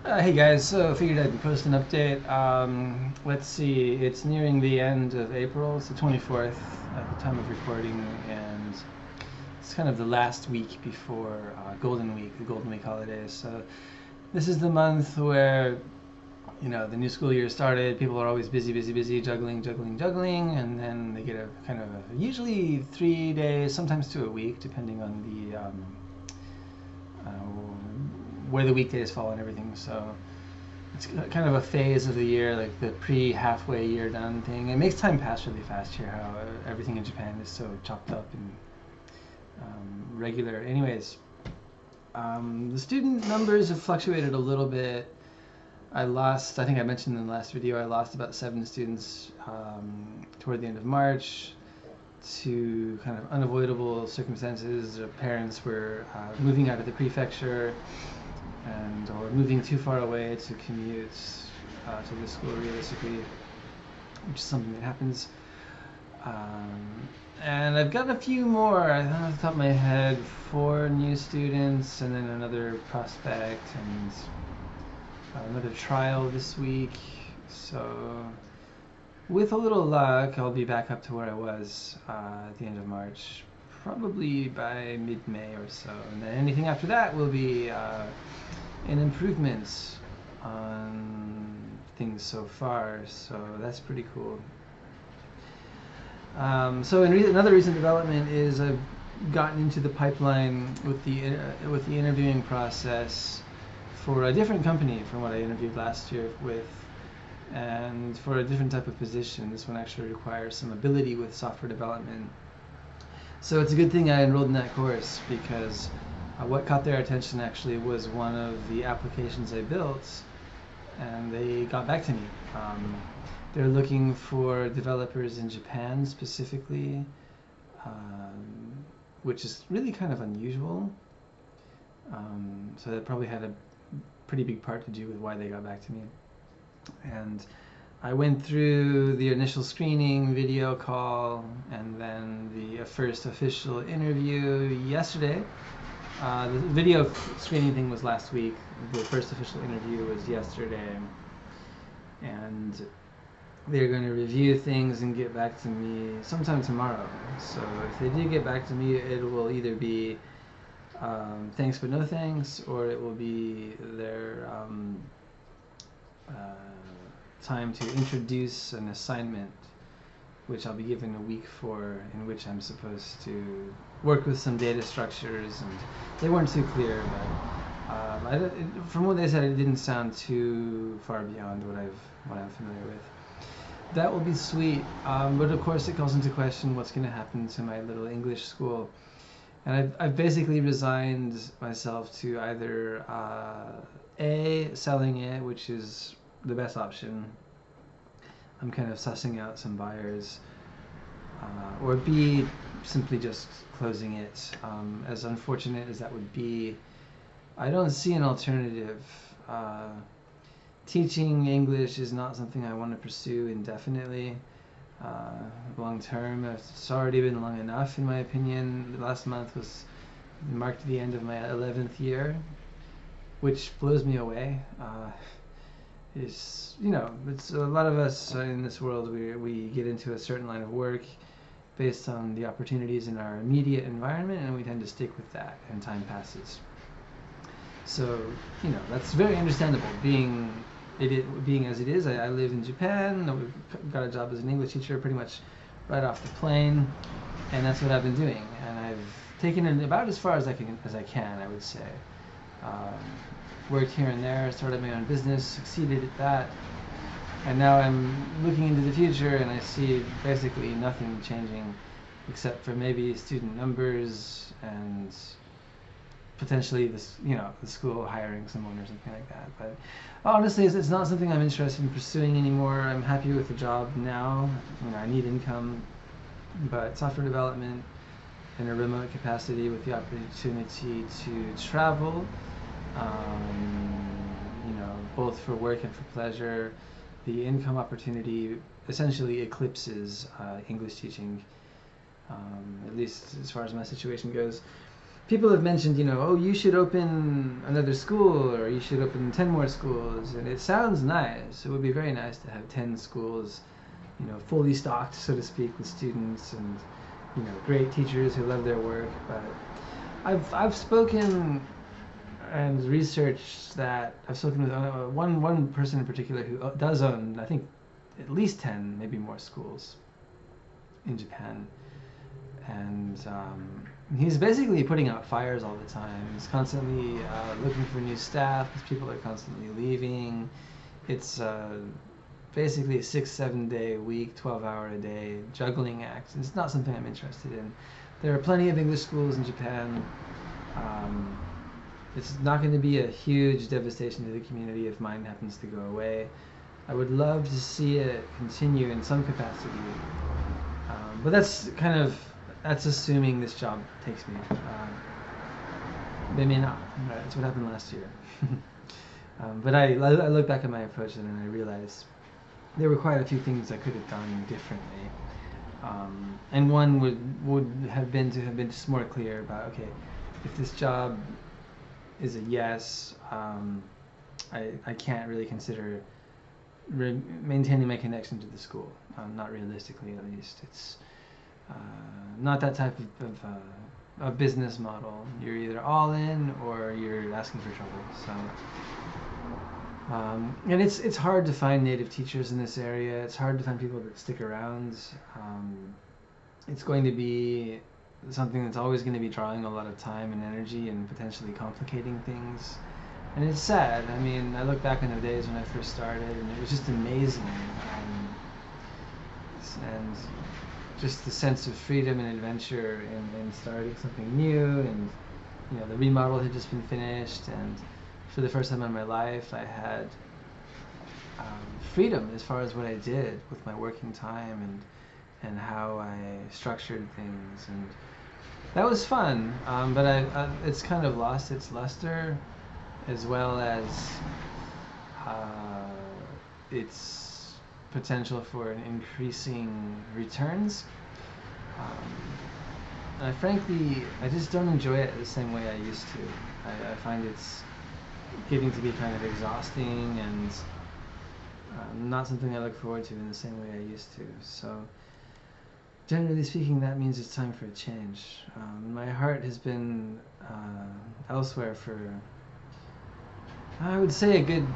Hey guys, so figured I'd post an update. Let's see, it's nearing the end of April. It's the 24th at the time of recording, and it's kind of the last week before Golden Week, the Golden Week holidays. So this is the month where the new school year started. People are always busy, busy, busy, juggling, juggling, juggling, and then they get a kind of usually 3 days, sometimes to a week, depending on the where the weekdays fall and everything. So it's kind of a phase of the year, like the pre-halfway year done thing. It makes time pass really fast here. How everything in Japan is so chopped up and regular. Anyways, the student numbers have fluctuated a little bit. I think I mentioned in the last video, I lost about 7 students toward the end of March to kind of unavoidable circumstances. Their parents were moving out of the prefecture or moving too far away to commute to the school realistically, which is something that happens. And I've got a few more, I don't know off the top of my head, 4 new students and then another prospect and another trial this week. So with a little luck, I'll be back up to where I was at the end of March, probably by mid-May or so. And then anything after that will be an improvement on things so far. So that's pretty cool. So another recent development is I've gotten into the pipeline with the interviewing process for a different company from what I interviewed last year with, and for a different type of position. This one actually requires some ability with software development. So it's a good thing I enrolled in that course, because what caught their attention actually was one of the applications I built, and they got back to me. They're looking for developers in Japan specifically, which is really kind of unusual. So that probably had a pretty big part to do with why they got back to me. And I went through the initial screening video call and then the first official interview yesterday. The video screening thing was last week. The first official interview was yesterday. And they're going to review things and get back to me sometime tomorrow. So if they do get back to me, it will either be thanks but no thanks, or it will be their time to introduce an assignment, which I'll be given a week for, in which I'm supposed to work with some data structures, and they weren't too clear, but from what they said, it didn't sound too far beyond what I'm familiar with. That will be sweet, but of course it calls into question what's going to happen to my little English school. And I've basically resigned myself to either A, selling it, which is the best option. I'm kind of sussing out some buyers, or B, simply just closing it. As unfortunate as that would be, I don't see an alternative. Teaching English is not something I want to pursue indefinitely, long term. It's already been long enough, in my opinion. The last month marked the end of my 11th year, which blows me away. It's a lot of us in this world, we get into a certain line of work based on the opportunities in our immediate environment, and we tend to stick with that, and time passes. So that's very understandable. Being as it is, I live in Japan. We've got a job as an English teacher pretty much right off the plane, and that's what I've been doing. And I've taken it about as far as I can, I would say. Worked here and there, started my own business, succeeded at that, and now I'm looking into the future, and I see basically nothing changing, except for maybe student numbers and potentially the school hiring someone or something like that. But honestly, it's not something I'm interested in pursuing anymore. I'm happy with the job now. I need income, but software development in a remote capacity with the opportunity to travel, both for work and for pleasure, the income opportunity essentially eclipses English teaching, at least as far as my situation goes. people have mentioned, oh, you should open another school, or you should open 10 more schools, and it sounds nice. It would be very nice to have 10 schools, fully stocked, so to speak, with students and, great teachers who love their work. But I've spoken and researched that. I've spoken with one person in particular who does own, I think, at least 10, maybe more schools in Japan. And he's basically putting out fires all the time. He's constantly looking for new staff because people are constantly leaving. It's basically a 6-7 day week, 12-hour a day juggling act. It's not something I'm interested in. There are plenty of English schools in Japan. It's not going to be a huge devastation to the community if mine happens to go away. I would love to see it continue in some capacity. But that's assuming this job takes me. They may not. That's what happened last year. But I look back at my approach and I realize there were quite a few things I could have done differently. And one would have been to have been just more clear about, okay, if this job is a yes, I can't really consider maintaining my connection to the school. Not realistically, at least. It's not that type of a business model. You're either all in or you're asking for trouble. So, and it's hard to find native teachers in this area. It's hard to find people that stick around. It's going to be something that's always going to be drawing a lot of time and energy and potentially complicating things. And it's sad. I mean, I look back on the days when I first started, and it was just amazing. And just the sense of freedom and adventure in starting something new, and the remodel had just been finished, and for the first time in my life I had freedom as far as what I did with my working time and how I structured things, and that was fun. But it's kind of lost its luster, as well as its potential for an increasing returns. Frankly, I just don't enjoy it the same way I used to. I find it's getting to be kind of exhausting and not something I look forward to in the same way I used to. So, generally speaking, that means it's time for a change. My heart has been elsewhere for, I would say, a good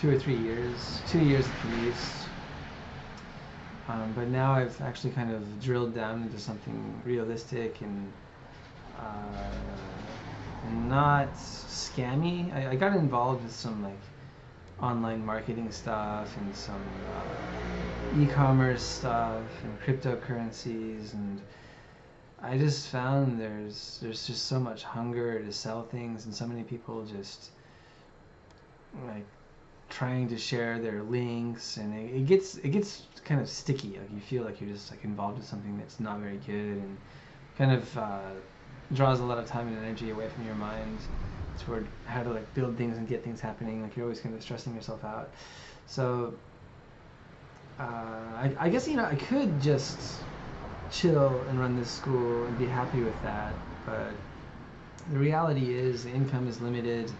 2 or 3 years, 2 years at least. But now I've actually kind of drilled down into something realistic and not scammy. I got involved with some online marketing stuff and some e-commerce stuff and cryptocurrencies, and I just found there's just so much hunger to sell things, and so many people just trying to share their links, and it gets kind of sticky. You feel like you're just involved in something that's not very good, and kind of draws a lot of time and energy away from your mind toward how to build things and get things happening. You're always kind of stressing yourself out. So I guess I could just chill and run this school and be happy with that, but the reality is the income is limited.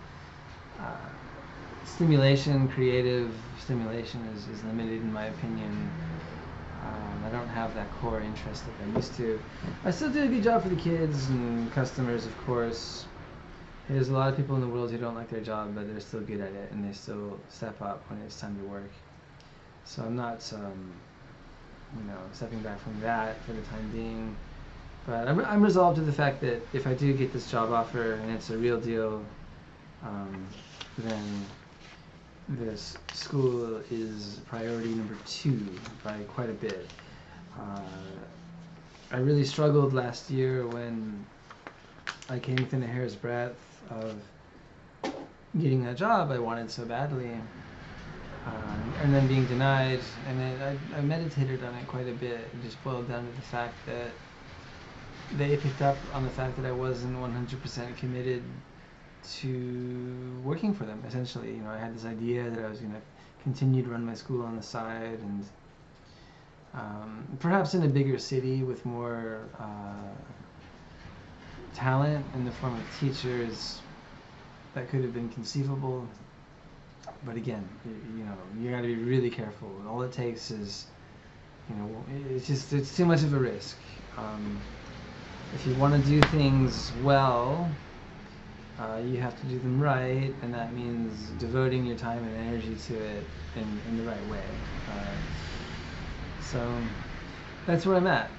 Creative stimulation is limited in my opinion. I don't have that core interest like I used to. I still do a good job for the kids and customers, of course. There's a lot of people in the world who don't like their job, but they're still good at it, and they still step up when it's time to work. So I'm not, stepping back from that for the time being. But I'm resolved to the fact that if I do get this job offer and it's a real deal, then this school is priority number 2 by quite a bit. I really struggled last year when I came within a hair's breadth of getting that job I wanted so badly, and then being denied. And then I meditated on it quite a bit. It just boiled down to the fact that they picked up on the fact that I wasn't 100% committed to working for them. Essentially, I had this idea that I was going to continue to run my school on the side, and perhaps in a bigger city with more talent in the form of teachers that could have been conceivable. But again, you got to be really careful. All it takes is, it's too much of a risk. If you want to do things well, you have to do them right, and that means devoting your time and energy to it in the right way. So that's where I'm at.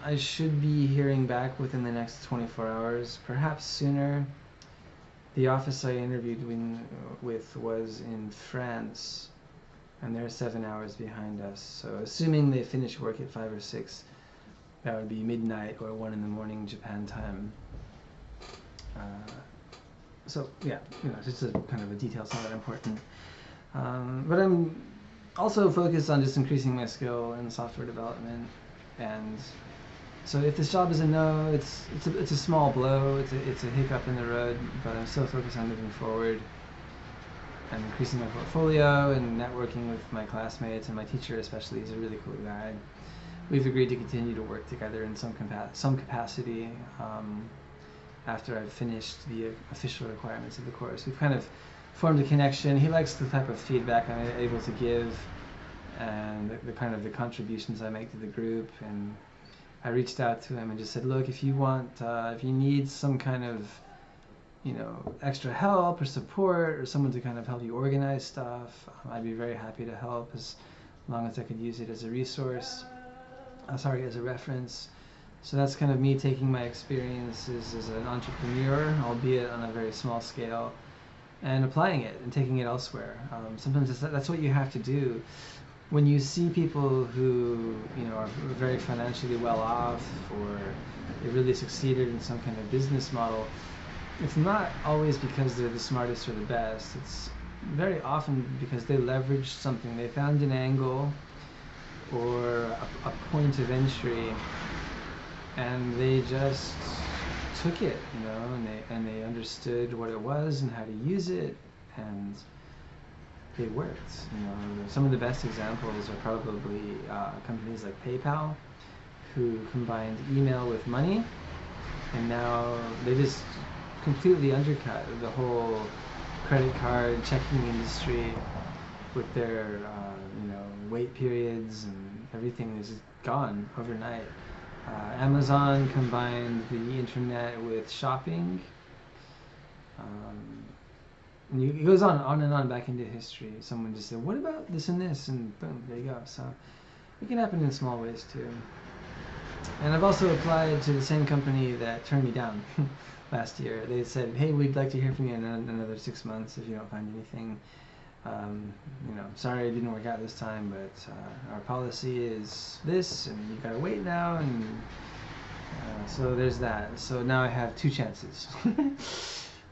I should be hearing back within the next 24 hours, perhaps sooner. The office I interviewed with was in France, and they're 7 hours behind us. So assuming they finish work at 5 or 6, that would be midnight or 1 in the morning Japan time. So yeah, just a kind of a detail. It's not that important. But I'm also focused on just increasing my skill in software development, and so if this job is a no, it's a small blow. It's a hiccup in the road, but I'm still focused on moving forward and increasing my portfolio and networking with my classmates, and my teacher especially is a really cool guy. We've agreed to continue to work together in some capacity after I've finished the official requirements of the course. We've kind of formed a connection. He likes the type of feedback I'm able to give and the kind of the contributions I make to the group. And I reached out to him and just said, look, if you need some kind of, extra help or support or someone to kind of help you organize stuff, I'd be very happy to help as long as I could use it as a resource. As a reference. So that's kind of me taking my experiences as an entrepreneur, albeit on a very small scale, and applying it and taking it elsewhere. Sometimes that's what you have to do. When you see people who are very financially well off, or they really succeeded in some kind of business model, it's not always because they're the smartest or the best. It's very often because they leveraged something. They found an angle or a point of entry, and they just took it, and they understood what it was and how to use it, and it worked. Some of the best examples are probably companies like PayPal, who combined email with money, and now they just completely undercut the whole credit card checking industry with their wait periods, and everything is gone overnight. Amazon combined the internet with shopping. And it goes on and on back into history. Someone just said, what about this and this? And boom, there you go. So it can happen in small ways too. And I've also applied to the same company that turned me down last year. They said, hey, we'd like to hear from you in another 6 months if you don't find anything. Sorry it didn't work out this time, but our policy is this, and you gotta wait now, and so there's that. So now I have 2 chances.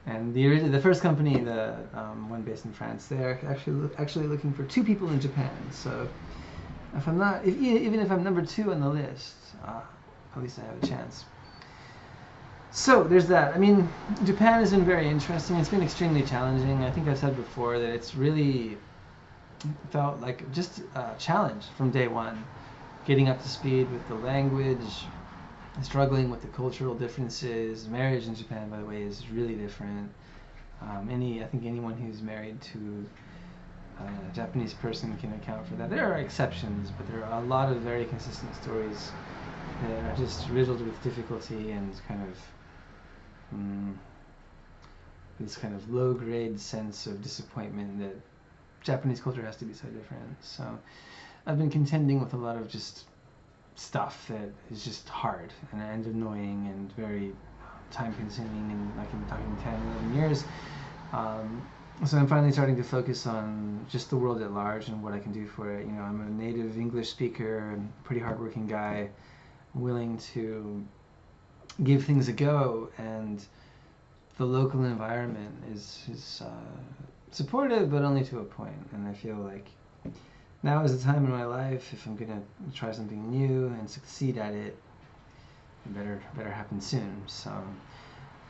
And the first company, the one based in France, they're actually looking for 2 people in Japan. So if I'm not, even if I'm number 2 on the list, at least I have a chance. So there's that. I mean, Japan has been very interesting. It's been extremely challenging. I think I've said before that it's really felt like just a challenge from day one, getting up to speed with the language, struggling with the cultural differences. Marriage in Japan, by the way, is really different. I think anyone who's married to a Japanese person can account for that. There are exceptions, but there are a lot of very consistent stories that are just riddled with difficulty and kind of this kind of low-grade sense of disappointment that Japanese culture has to be so different. So I've been contending with a lot of just stuff that is just hard and annoying and very time-consuming, and like I'm talking 10, 11 years. So I'm finally starting to focus on just the world at large and what I can do for it. I'm a native English speaker, pretty hardworking guy, willing to give things a go, and the local environment is supportive, but only to a point. And I feel like now is the time in my life, if I'm gonna try something new and succeed at it, it better happen soon. So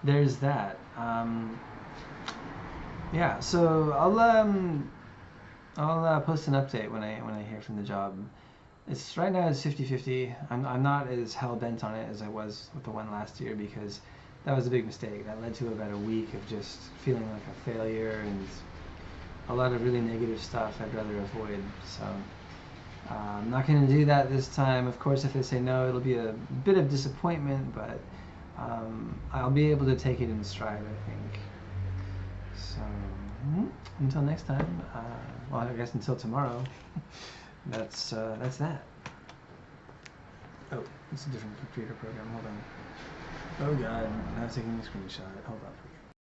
there's that. Yeah. So I'll post an update when I hear from the job. It's right now it's 50-50. I'm not as hell bent on it as I was with the one last year because that was a big mistake. That led to about a week of just feeling like a failure and a lot of really negative stuff I'd rather avoid. So I'm not going to do that this time. Of course, if they say no, it'll be a bit of disappointment, but I'll be able to take it in stride, I think. So until next time, well, I guess until tomorrow. That's that. Oh, it's a different computer program. Hold on. Oh god, now it's taking a screenshot. Hold on.